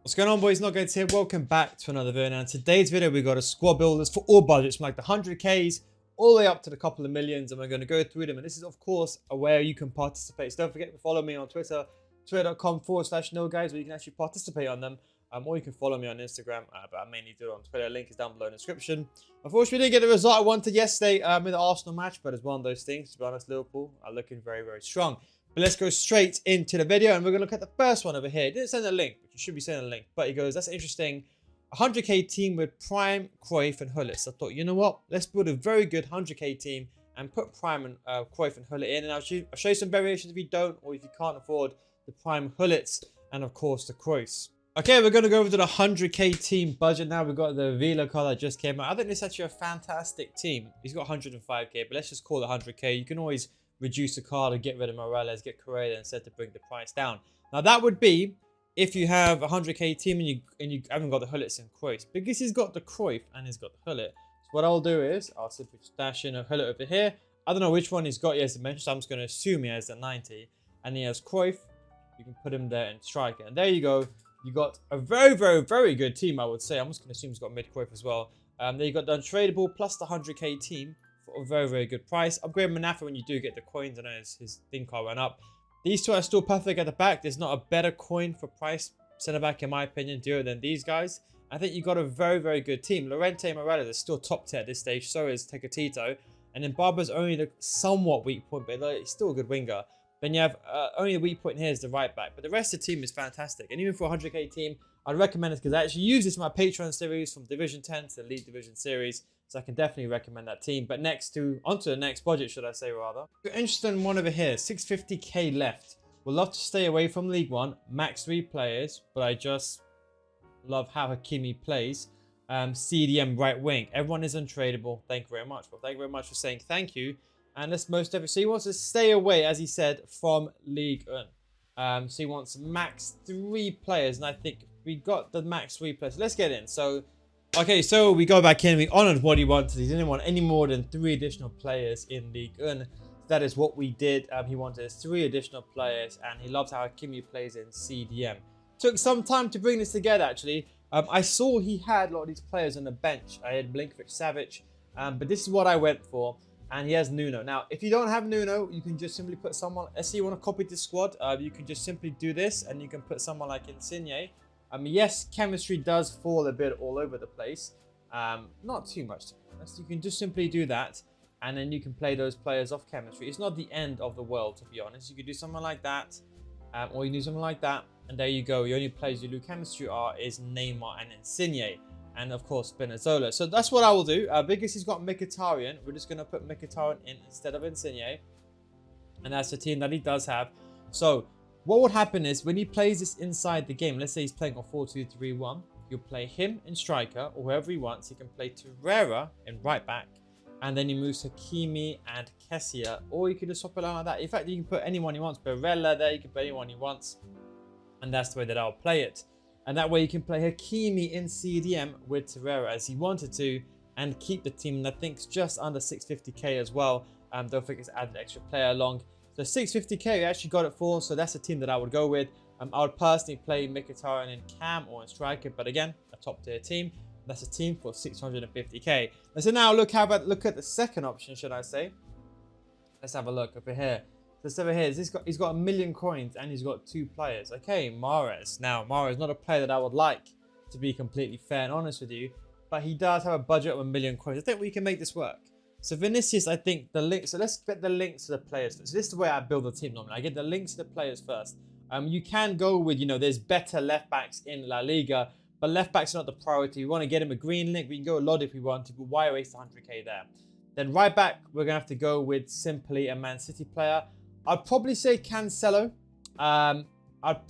What's going on, boys? NealGuides here. Welcome back to another video. Now, in today's video, we got a squad builders for all budgets from like the 100Ks all the way up to the couple of millions, and we're going to go through them. And this is, of course, where you can participate. So don't forget to follow me on Twitter, twitter.com/NealGuides, where you can actually participate on them. Or you can follow me on Instagram, but I mainly do it on Twitter. Link is down below in the description. Unfortunately, we didn't get the result I wanted yesterday in the Arsenal match, but it's one of those things. To be honest, Liverpool are looking very, very strong. But let's go straight into the video, and we're going to look at the first one over here. It didn't send a link, but you should be sending a link. But he goes, that's interesting. 100K team with Prime, Cruyff, and Hullet. So I thought, you know what? Let's build a very good 100K team and put Prime and Cruyff and Hullet in. And I'll show you some variations if you don't, or if you can't afford the Prime Hullets and, of course, the Cruyffs. Okay, we're going to go over to the 100K team budget now. We've got the Vila card that just came out. I think this is actually a fantastic team. He's got 105K, but let's just call it 100K. You can always reduce the card and get rid of Morales, get Correa instead to bring the price down. Now, that would be if you have a 100K team and you haven't got the Hullets and Cruyffs. Because he's got the Cruyff and he's got the Hullet. So what I'll do is I'll simply stash in a Hullet over here. I don't know which one he's got yet, as I mentioned, so I'm just going to assume he has the 90. And he has Cruyff. You can put him there and striker. And there you go. You got a very, very, very good team, I would say. I'm just going to assume he's got mid-Cruyff as well. Then you got the untradeable plus the 100K team for a very, very good price. Upgrade Manafa when you do get the coins. I know his thing card went up. These two are still perfect at the back. There's not a better coin for price centre-back, in my opinion, duo than these guys. I think you got a very, very good team. Llorente Morales is still top tier at this stage. So is Tecatito. And then Barber's only the somewhat weak point, but he's still a good winger. Then you have only a weak point here is the right back. But the rest of the team is fantastic. And even for a 100K team, I'd recommend it because I actually use this in my Patreon series from Division 10 to the League Division Series. So I can definitely recommend that team. But onto the next budget, should I say rather. If you're interested in one over here, 650K left. We'd love to stay away from League 1. Max 3 players. But I just love how Hakimi plays. CDM right wing. Everyone is untradeable. Thank you very much. Well, thank you very much for saying thank you. And that's most of it. So he wants to stay away, as he said, from League 1. So he wants max 3 players. And I think we got the max 3 players. So let's get in. So, okay, so we go back in. We honored what he wanted. He didn't want any more than 3 additional players in League 1. That is what we did. He wanted 3 additional players. And he loves how Hakimi plays in CDM. Took some time to bring this together, actually. I saw he had a lot of these players on the bench. I had Milinkovic-Savic. But this is what I went for. And he has Nuno. Now, if you don't have Nuno, you can just simply put someone. Let's say you want to copy this squad. You can just simply do this, and you can put someone like Insigne. Yes, chemistry does fall a bit all over the place. Not too much, to be honest. You can just simply do that, and then you can play those players off chemistry. It's not the end of the world, to be honest. You could do something like that, or you can do something like that, and there you go. The only players you do chemistry is Neymar and Insigne. And of course, Spinazzola. So that's what I will do. Because he's got Mkhitaryan, we're just going to put Mkhitaryan in instead of Insigne. And that's the team that he does have. So what would happen is when he plays this inside the game, let's say he's playing on 4-2-3-1, you'll play him in striker or whoever he wants. He can play Torreira in right back. And then he moves Hakimi and Kessia. Or you can just swap it around like that. In fact, you can put anyone he wants. Barella there, you can put anyone he wants. And that's the way that I'll play it. And that way you can play Hakimi in CDM with Torreira as he wanted to and keep the team that thinks just under 650K as well. Don't forget to add an extra player along. So 650K, we actually got it for, so that's the team that I would go with. I would personally play Mkhitaryan in Cam or in striker, but again, a top tier team. That's a team for 650K. And so now look at the second option, should I say. Let's have a look over here. This over here, he's got 1 million coins and he's got 2 players. Okay, Mahrez. Now, Mahrez is not a player that I would like, to be completely fair and honest with you. But he does have a budget of 1 million coins. I think we can make this work. So Vinicius, I think the link. So let's get the links to the players first. So this is the way I build a team normally. I get the links to the players first. You can go with, there's better left backs in La Liga. But left backs are not the priority. We want to get him a green link. We can go a lot if we want to. But why waste 100K there? Then right back, we're going to have to go with simply a Man City player. I'd probably say Cancelo. I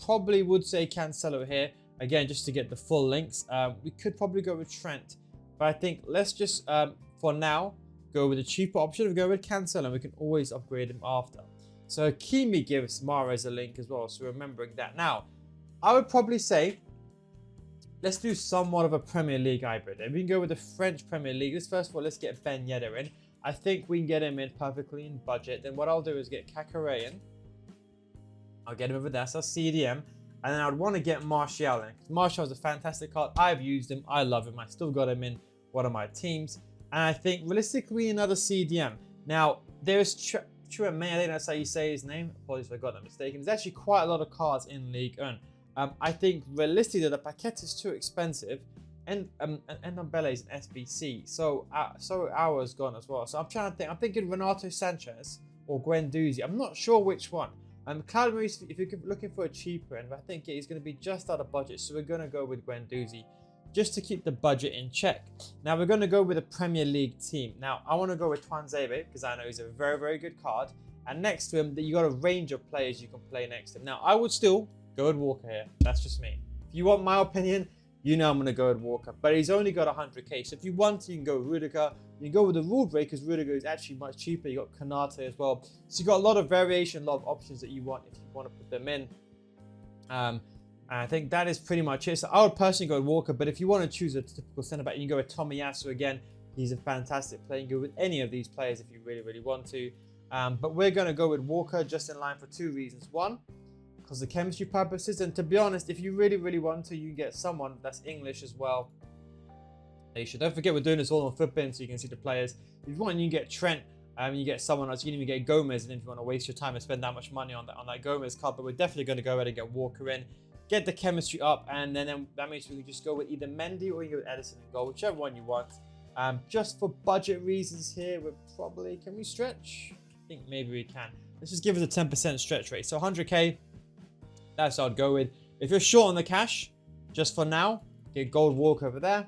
probably would say Cancelo here. Again, just to get the full links. We could probably go with Trent. But I think let's just, for now, go with the cheaper option of go with Cancelo. And we can always upgrade him after. So Hakimi gives Mahrez a link as well. So remembering that. Now, I would probably say, let's do somewhat of a Premier League hybrid. And we can go with the French Premier League. First of all, let's get Ben Yedder in. I think we can get him in perfectly in budget. Then what I'll do is get Kakare in. I'll get him over there. So that's CDM. And then I'd want to get Martial in. Martial is a fantastic card. I've used him. I love him. I still got him in one of my teams. And I think realistically another CDM. Now, there's Chouameni, I think that's how you say his name. Apologies if I got that mistaken. There's actually quite a lot of cards in League One. I think realistically the paquette is too expensive. And Ndombele is an SBC. So ours gone as well. So I'm trying to think. I'm thinking Renato Sanchez or Guendouzi. I'm not sure which one. Cloud Maurice, if you're looking for a cheaper end, I think he's going to be just out of budget. So we're going to go with Guendouzi just to keep the budget in check. Now we're going to go with a Premier League team. Now I want to go with Tuanzebe because I know he's a very, very good card. And next to him, you got a range of players you can play next to him. Now I would still go with Walker here. That's just me. If you want my opinion, you know I'm going to go with Walker. But he's only got 100k. So if you want to, you can go with Rudiger. You can go with the rule break because Rudiger is actually much cheaper. You got Konate as well. So you got a lot of variation, a lot of options that you want if you want to put them in. And I think that is pretty much it. So I would personally go with Walker. But if you want to choose a typical centre back, you can go with Tomiyasu again. He's a fantastic player. You can go with any of these players if you really, really want to. But we're going to go with Walker just in line for two reasons. One, because of chemistry purposes. And to be honest, if you really, really want to, you can get someone that's English as well. You should. Don't forget we're doing this all on Footbin so you can see the players. If you want, you can get Trent. You get someone else. You can even get Gomez. And if you want to waste your time and spend that much money on that Gomez card, but we're definitely going to go ahead and get Walker in, get the chemistry up, and then that means we can just go with either Mendy or you go with Edison in goal, whichever one you want. Just for budget reasons here, we're probably, can we stretch? I think maybe we can. Let's just give us a 10% stretch rate. So 100k, that's what I'd go with. If you're short on the cash, just for now, get Gold Walker over there.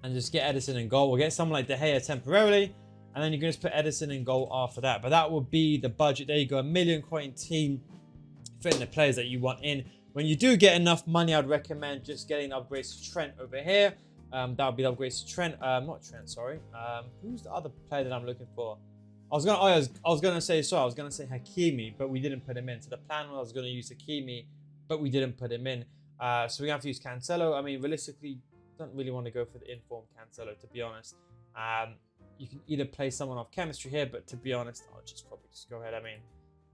And just get Edison in goal. We'll get someone like De Gea temporarily. And then you can just put Edison in goal after that. But that would be the budget. There you go. $1 million coin team. Fitting the players that you want in. When you do get enough money, I'd recommend just getting upgrades to Trent over here. That would be the upgrades to Trent. Not Trent, sorry. Who's the other player that I'm looking for? I was gonna say Hakimi, but we didn't put him in. So the plan was I was gonna use Hakimi, but we didn't put him in. So we're gonna have to use Cancelo. I mean, realistically, don't really want to go for the informed Cancelo, to be honest. You can either play someone off chemistry here, but to be honest, I'll probably just go ahead. I mean,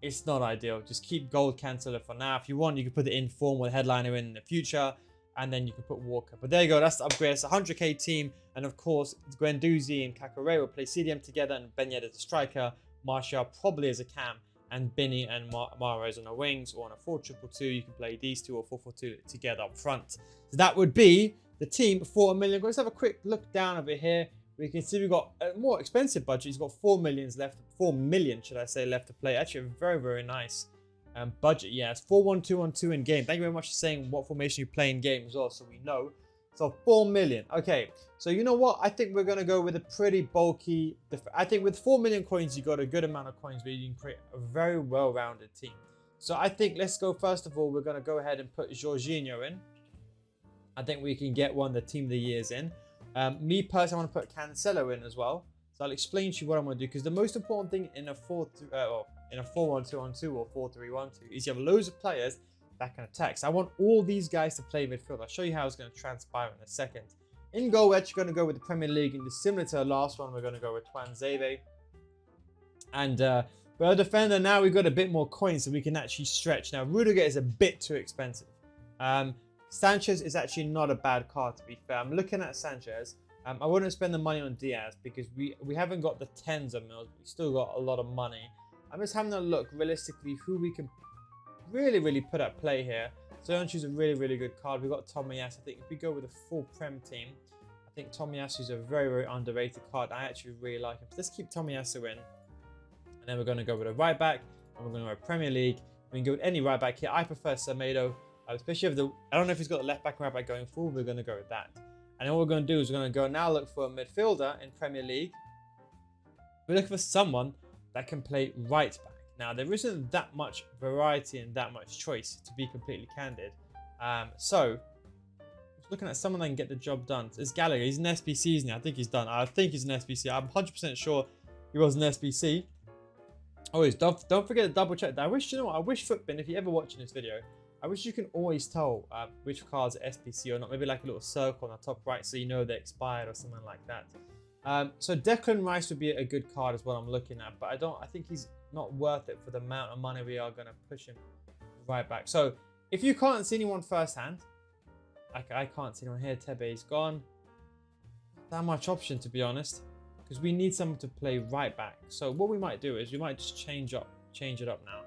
it's not ideal. Just keep gold Cancelo for now. If you want, you can put the inform with headliner in the future, and then you can put Walker. But there you go. That's the upgrade. It's a 100k team, and of course, Guendouzi and Kakare will play CDM together, and Ben Yedder as a striker, Martial probably as a cam, and Benny and Mahrez on the wings, or on a 4-2-2. You can play these two or 4-4-2 together up front. So that would be the team for $1 million. Let's have a quick look down over here. We can see we've got a more expensive budget. He's got 4 million left. 4 million, should I say, left to play. Actually, a very, very nice budget. Yeah, it's 4-1-2-1-2 in game. Thank you very much for saying what formation you play in game as well, so we know. So 4 million. Okay, so you know what? I think we're going to go with a pretty bulky. I think with 4 million coins, you got a good amount of coins where you can create a very well-rounded team. So I think let's go. First of all, we're going to go ahead and put Jorginho in. I think we can get one of the team of the years in. Me personally, I want to put Cancelo in as well. So I'll explain to you what I'm going to do, because the most important thing in a 4-1-2-1-2 or 4-3-1-2 is you have loads of players that can attack. So I want all these guys to play midfield. I'll show you how it's going to transpire in a second. In goal, we're actually going to go with the Premier League, and similar to the last one, we're going to go with Tuanzebe. And for our defender, now we've got a bit more coins, so we can actually stretch. Now Rudiger is a bit too expensive. Sanchez is actually not a bad card, to be fair. I'm looking at Sanchez. I wouldn't spend the money on Diaz because we haven't got the tens of mils. We still got a lot of money. I'm just having a look realistically who we can really, really put at play here. So don't choose a really, really good card. We've got Tomiyasu. I think if we go with a full Prem team, I think Tomiyasu is a very, very underrated card. I actually really like him. So let's keep Tomiyasu in. And then we're going to go with a right back. And we're going to go with Premier League. We can go with any right back here. I prefer Semedo. Especially if I don't know if he's got the left back and right back going forward, we're going to go with that. And then what we're going to do is we're going to go now look for a midfielder in Premier League. We're looking for someone that can play right back. Now, there isn't that much variety and that much choice, to be completely candid. So, looking at someone that can get the job done. It's Gallagher. He's an SBC, isn't he? I think he's done. I think he's an SBC. I'm 100% sure he was an SBC. Always, don't forget to double check that. I wish, you know what? I wish Footbin, if you're ever watching this video, I wish you can always tell which cards are SBC or not. Maybe like a little circle on the top right so you know they're expired or something like that. So Declan Rice would be a good card as well I'm looking at. But I think he's not worth it for the amount of money we are going to push him right back. So If you can't see anyone firsthand, I can't see anyone here. Tebe's gone. Not that much option, to be honest, because we need someone to play right back. So what we might do is we might just change it up now.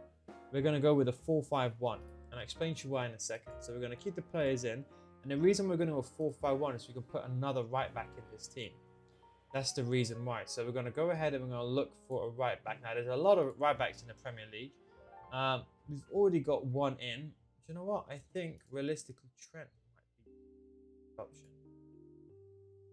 We're going to go with a 4-5-1, and I'll explain to you why in a second. So we're going to keep the players in, and the reason we're going to go 4-5-1 is we can put another right back in this team. That's the reason why. So we're going to go ahead and we're going to look for a right back. Now, there's a lot of right backs in the Premier League. We've already got one in. Do you know what? I think realistically Trent might be the option.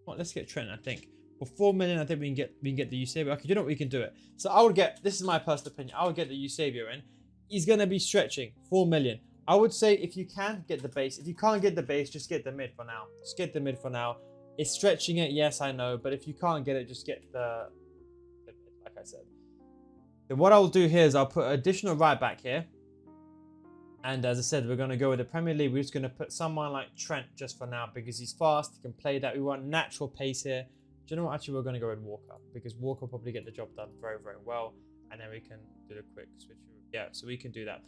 Well, let's get Trent. I think for 4 million, I think we can get the Eusebio. Okay, you know what, we can do it. So I would get. This is my personal opinion. I would get the Eusebio in. He's gonna be stretching 4 million. I would say if you can get the base. If you can't get the base, just get the mid for now. Just get the mid for now. It's stretching it, yes, I know, but if you can't get it, just get the mid, like I said. Then what I'll do here is I'll put additional right back here. And as I said, we're going to go with the Premier League. We're just going to put someone like Trent just for now because he's fast. He can play that. We want natural pace here. Do you know what? Actually, we're going to go with Walker because Walker will probably get the job done very, very well. And then we can do the quick switch. Yeah, so we can do that.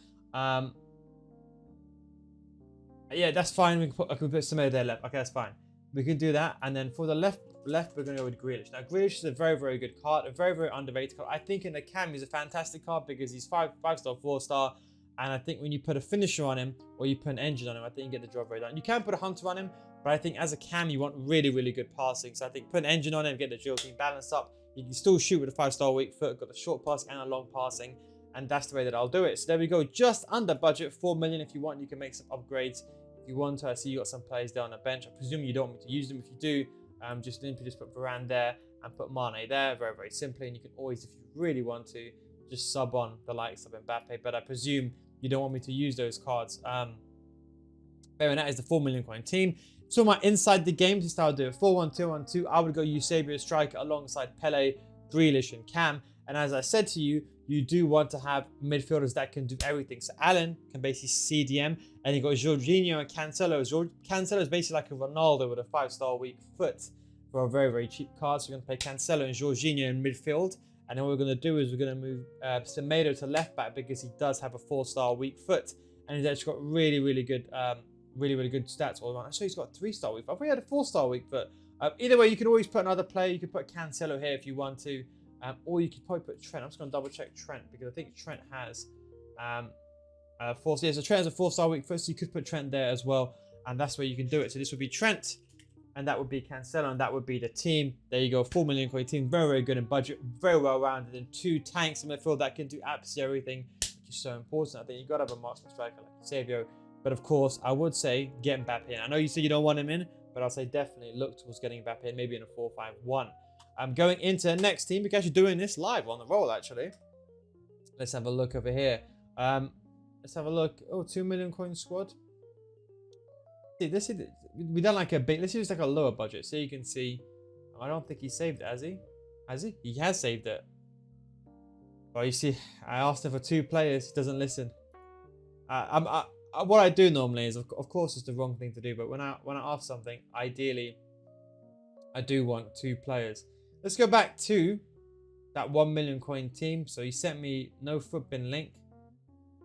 Yeah, that's fine. I can put somebody there left. Okay, that's fine. We can do that. And then for the left, we're going to go with Grealish. Now, Grealish is a very, very good card. A very, very underrated card. I think in the cam, he's a fantastic card because he's 5-star, 4-star. And I think when you put a finisher on him or you put an engine on him, I think you get the job very done. You can put a hunter on him, but I think as a cam, you want really, really good passing. So I think put an engine on him, get the agility balance up. You can still shoot with a 5-star weak foot, got the short pass and a long passing. And that's the way that I'll do it. So there we go, just under budget, 4 million. If you want, you can make some upgrades. If you want to, I see you got some players there on the bench. I presume you don't want me to use them. If you do, just put Varane there and put Mane there, very, very simply. And you can always, if you really want to, just sub on the likes of Mbappe. But I presume you don't want me to use those cards. Bearing that is the 4 million coin team. So my inside the game, just I'll do a 4-1-2-1-2. I would go Eusebio striker alongside Pele, Grealish, and Cam. And as I said to you, you do want to have midfielders that can do everything. So Alan can basically CDM, and you got Jorginho and Cancelo. Cancelo is basically like a Ronaldo with a 5-star weak foot for a very, very cheap card. So we're going to play Cancelo and Jorginho in midfield. And then what we're going to do is we're going to move Semedo to left back because he does have a 4-star weak foot. And he's actually got really, really good stats all around. Actually, he's got a 3-star weak foot. I thought he had a 4-star weak foot. Either way, you can always put another player. You can put Cancelo here if you want to. Or you could probably put Trent. I'm just going to double check Trent because I think Trent has 4. So Trent has a 4-star weak foot, so you could put Trent there as well. And that's where you can do it. So this would be Trent. And that would be Cancelo, and that would be the team. There you go, 4 million coin team. Very, very good in budget. Very well rounded. And 2 tanks in midfield that can do absolutely everything, which is so important. I think you've got to have a marksman striker like Eusebio. But of course, I would say get Mbappe in. I know you said you don't want him in, but I'll say definitely look towards getting Mbappe in, maybe in a 4-5-1. I'm going into the next team. We're actually doing this live on the roll, actually. Let's have a look over here. Let's have a look. Oh, 2 million coin squad. See, we done like a big. Let's use like a lower budget, so you can see. I don't think he saved it, has he? Has he? He has saved it. Well, you see, I asked him for 2 players. He doesn't listen. What I do normally is, of course, it's the wrong thing to do. But when I ask something, ideally, I do want 2 players. Let's go back to that 1 million coin team. So he sent me no footbin link,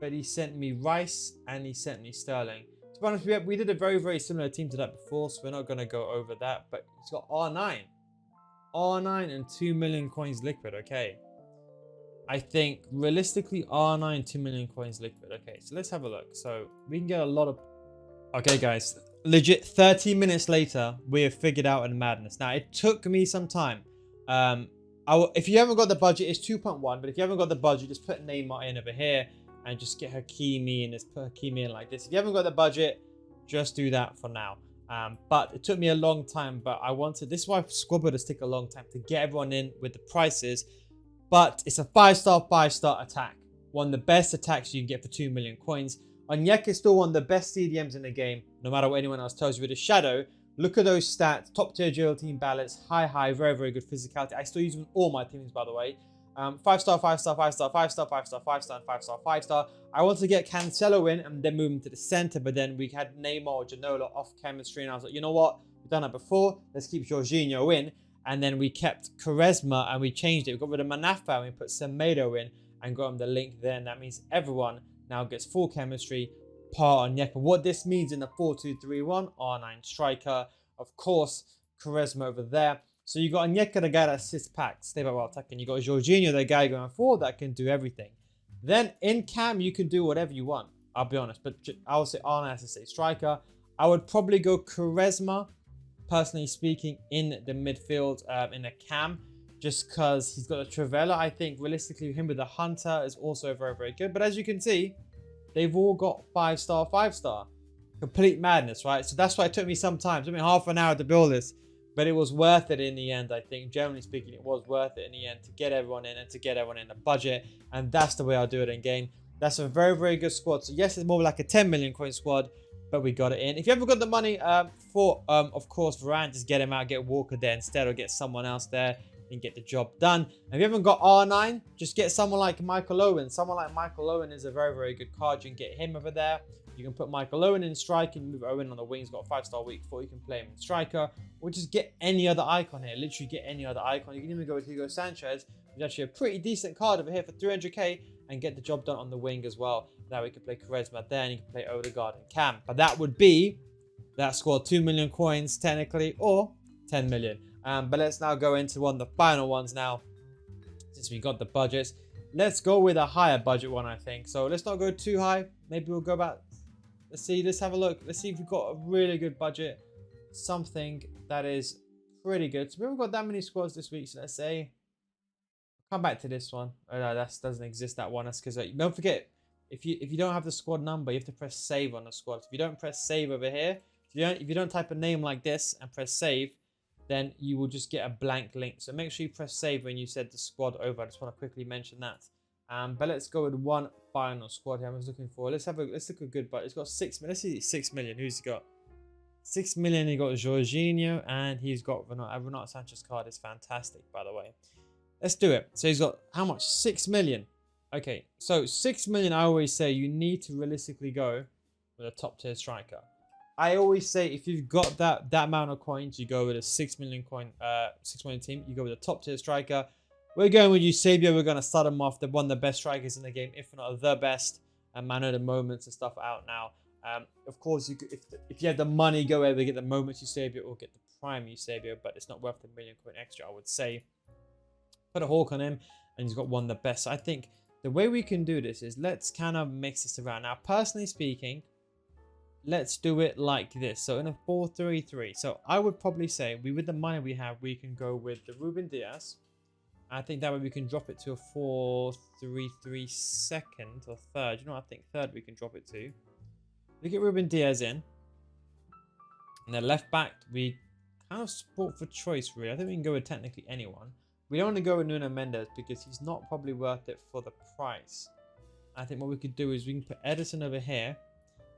but he sent me Rice and he sent me Sterling. To be honest, we did a very, very similar team to that before, so we're not going to go over that. But it's got R9. R9 and 2 million coins liquid, okay. I think, realistically, R9, 2 million coins liquid. Okay, so let's have a look. So we can get a lot of... Okay, guys. Legit, 30 minutes later, we have figured out a madness. Now, it took me some time. If you haven't got the budget, it's 2.1. But if you haven't got the budget, just put Neymar in over here. And just get Hakimi and just put Hakimi in like this. If you haven't got the budget, just do that for now. But it took me a long time. But I wanted, this is why squad builders take a long time to get everyone in with the prices. But it's a 5-star attack. One of the best attacks you can get for 2 million coins. Onyeka is still one of the best CDMs in the game, no matter what anyone else tells you. With the Shadow, look at those stats. Top tier agility and balance. High, very, very good physicality. I still use them in all my teams, by the way. 5-star, 5-star, 5-star, 5-star, 5-star, 5-star, and 5-star, 5-star. I want to get Cancelo in and then move him to the center, but then we had Neymar or Ginola off chemistry, and I was like, you know what? We've done that before. Let's keep Jorginho in. And then we kept Quaresma and we changed it. We got rid of Manafa and we put Semedo in and got him the link there. And that means everyone now gets full chemistry, part Onyeka. What this means in the 4-2-3-1, R9 striker, of course, charisma over there. So you got Onyeka, the guy that assists packs, stay back while attacking. You got Jorginho, the guy going forward that can do everything. Then in cam, you can do whatever you want. I'll be honest, but I would say R9 as a striker. I would probably go charisma, personally speaking, in the midfield, in a cam, just because he's got a Trivela. I think realistically, him with the Hunter is also very, very good. But as you can see, they've all got 5-star, 5-star. Complete madness, right? So that's why it took me some time. It took me half an hour to build this. But it was worth it in the end, I think. Generally speaking, it was worth it in the end to get everyone in and to get everyone in a budget. And that's the way I'll do it in game. That's a very, very good squad. So yes, it's more like a 10 million coin squad, but we got it in. If you haven't got the money for, of course, Varane, just get him out, get Walker there instead, or get someone else there and get the job done. And if you haven't got R9, just get someone like Michael Owen. Someone like Michael Owen is a very, very good card. You can get him over there. You can put Michael Owen in striker, move Owen on the wings, got a 5-star week 4. You can play him in striker, or just get any other icon here. Literally get any other icon. You can even go with Hugo Sanchez, which is actually a pretty decent card over here for 300k, and get the job done on the wing as well. Now we can play Charisma there, and you can play Odegaard and Cam. But that would be that score 2 million coins technically, or 10 million. But let's now go into one of the final ones now, since we got the budgets. Let's go with a higher budget one, I think. So let's not go too high. Maybe we'll go about, let's see, let's have a look. Let's see if we've got a really good budget. Something that is pretty good. So we haven't got that many squads this week. So let's say, come back to this one. Oh no, that doesn't exist, that one. That's because don't forget, if you don't have the squad number, you have to press save on the squad. If you don't press save over here, if you don't type a name like this and press save, then you will just get a blank link. So make sure you press save when you said the squad over. I just want to quickly mention that. But let's go with one final squad here I was looking for. Let's look at good, but it's got 6 million. Let's see 6 million. Who's he got? 6 million. He got Jorginho, and he's got Renato Sanchez card is fantastic, by the way. Let's do it. So he's got how much? 6 million. Okay, so 6 million. I always say you need to realistically go with a top tier striker. I always say if you've got that amount of coins, you go with a 6 million team. You go with a top tier striker. We're going with Eusebio. We're going to start him off. They're one of the best strikers in the game, if not the best. And I know the moments and stuff out now. Of course, if you have the money, go either get the moments Eusebio or get the prime Eusebio, but it's not worth the million coin extra, I would say. Put a Hawk on him, and he's got one of the best. So I think the way we can do this is let's kind of mix this around. Now, personally speaking, let's do it like this. So in a 4-3-3. So I would probably say with the money we have, we can go with the Ruben Diaz. I think that way we can drop it to a 4-3-3 second or third. You know what I think? Third we can drop it to. We get Ruben Diaz in. And then left back, we kind of sport for choice, really. I think we can go with technically anyone. We don't want to go with Nuno Mendes because he's not probably worth it for the price. I think what we could do is we can put Edison over here.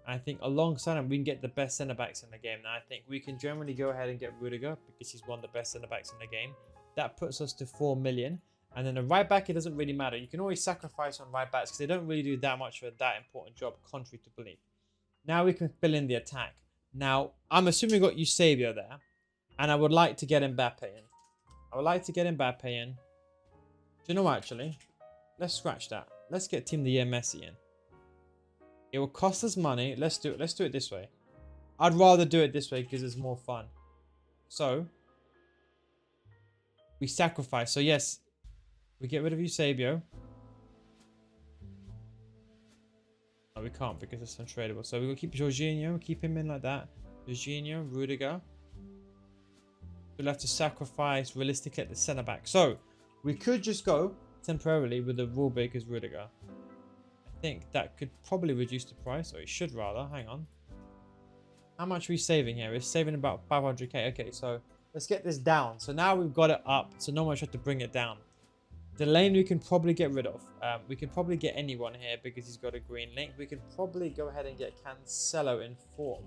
I think alongside him, we can get the best centre-backs in the game. Now, I think we can generally go ahead and get Rudiger because he's one of the best centre-backs in the game. That puts us to 4 million. And then the right back, it doesn't really matter. You can always sacrifice on right backs because they don't really do that much of that important job, contrary to belief. Now we can fill in the attack. Now, I'm assuming we got Eusebio there. And I would like to get Mbappe in. I would like to get Mbappe in. Do you know what, actually? Let's scratch that. Let's get Team the Year Messi in. It will cost us money. Let's do it. Let's do it this way. I'd rather do it this way because it's more fun. So, we sacrifice. So, yes, we get rid of Eusebio. No, we can't because it's untradeable. So, we'll keep Jorginho. Keep him in like that. Jorginho, Rudiger. We'll have to sacrifice realistically at the centre back. So, we could just go temporarily with the Rule Breakers Rudiger. I think that could probably reduce the price, or it should rather. Hang on. How much are we saving here? We're saving about 500k. Okay, so let's get this down. So now we've got it up, so no one should have to bring it down. The lane we can probably get rid of. We can probably get anyone here because he's got a green link. We could probably go ahead and get Cancelo in form.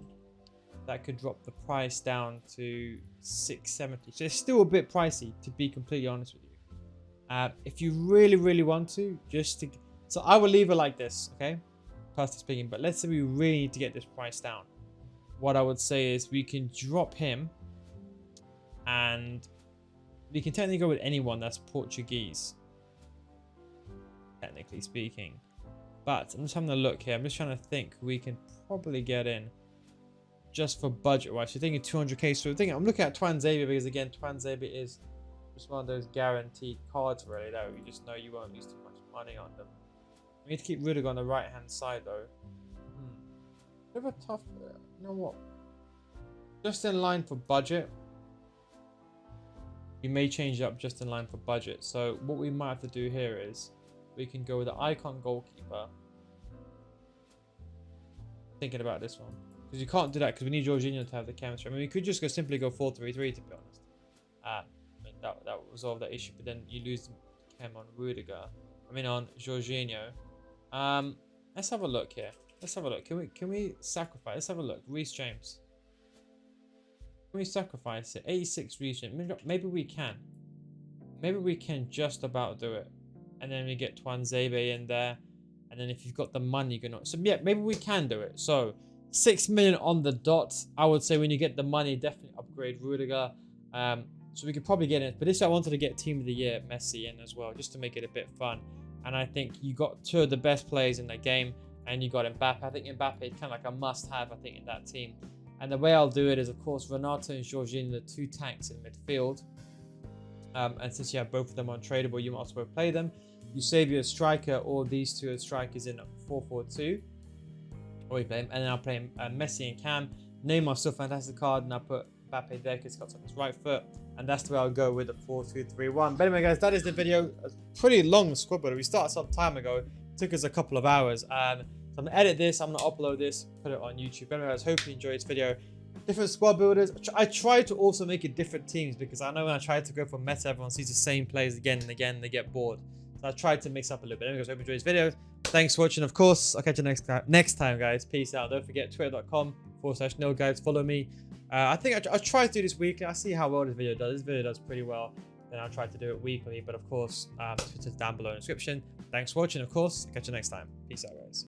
That could drop the price down to 670. So it's still a bit pricey, to be completely honest with you. If you really, really want to, so I will leave it like this, okay? Personally speaking, but let's say we really need to get this price down. What I would say is we can drop him, and we can technically go with anyone that's Portuguese, technically speaking. But I'm just having a look here. I'm just trying to think we can probably get in just for budget wise. So thinking 200k. So I'm looking at Twan Xavier because again, Twan Xavier is just one of those guaranteed cards really that you just know you won't lose too much money on them. We need to keep Rudiger on the right hand side though. Bit of a tough, you know what? Just in line for budget. We may change it up just in line for budget. So what we might have to do here is we can go with the icon goalkeeper. Thinking about this one. Because you can't do that because we need Jorginho to have the chemistry. I mean, we could just simply go 4-3-3 to be honest. I mean, that would resolve that issue. But then you lose the chem on Rudiger. I mean, on Jorginho. Let's have a look here. Let's have a look. Can we sacrifice? Let's have a look. Reece James. Can we sacrifice it? 86 Reece James. Maybe we can. Maybe we can just about do it. And then we get Twan Xavier in there. And then if you've got the money, you can... So yeah, maybe we can do it. So 6 million on the dot. I would say when you get the money, definitely upgrade Rudiger. So we could probably get it. But this I wanted to get Team of the Year Messi in as well, just to make it a bit fun. And I think you got two of the best players in the game. And you got Mbappe. I think Mbappe is kind of like a must-have, I think, in that team. And the way I'll do it is, of course, Renato and Jorginho, the two tanks in midfield. And since you have both of them untradeable, you might as well play them. You save your striker or these two as strikers in 4-4-2. Or you play him. And then I'll play Messi and Cam. Neymar still fantastic card. And I'll put Mbappe there because he's got on his right foot. And that's the way I'll go with the 4-2-3-1. But anyway, guys, that is the video. A pretty long squad builder. We started some time ago. It took us a couple of hours. So I'm going to edit this. I'm going to upload this. Put it on YouTube. But anyway, guys, hope you enjoyed this video. Different squad builders. I try to also make it different teams because I know when I try to go for meta, everyone sees the same players again and again. They get bored. So I tried to mix up a little bit. Anyway, guys, hope you enjoyed this video. Thanks for watching. Of course, I'll catch you next time, guys. Peace out. Don't forget twitter.com/NealGuides. Follow me. I think I try to do this weekly. I see how well this video does. This video does pretty well. Then I'll try to do it weekly. But of course, Twitter's down below in the description. Thanks for watching. Of course, I'll catch you next time. Peace out, guys.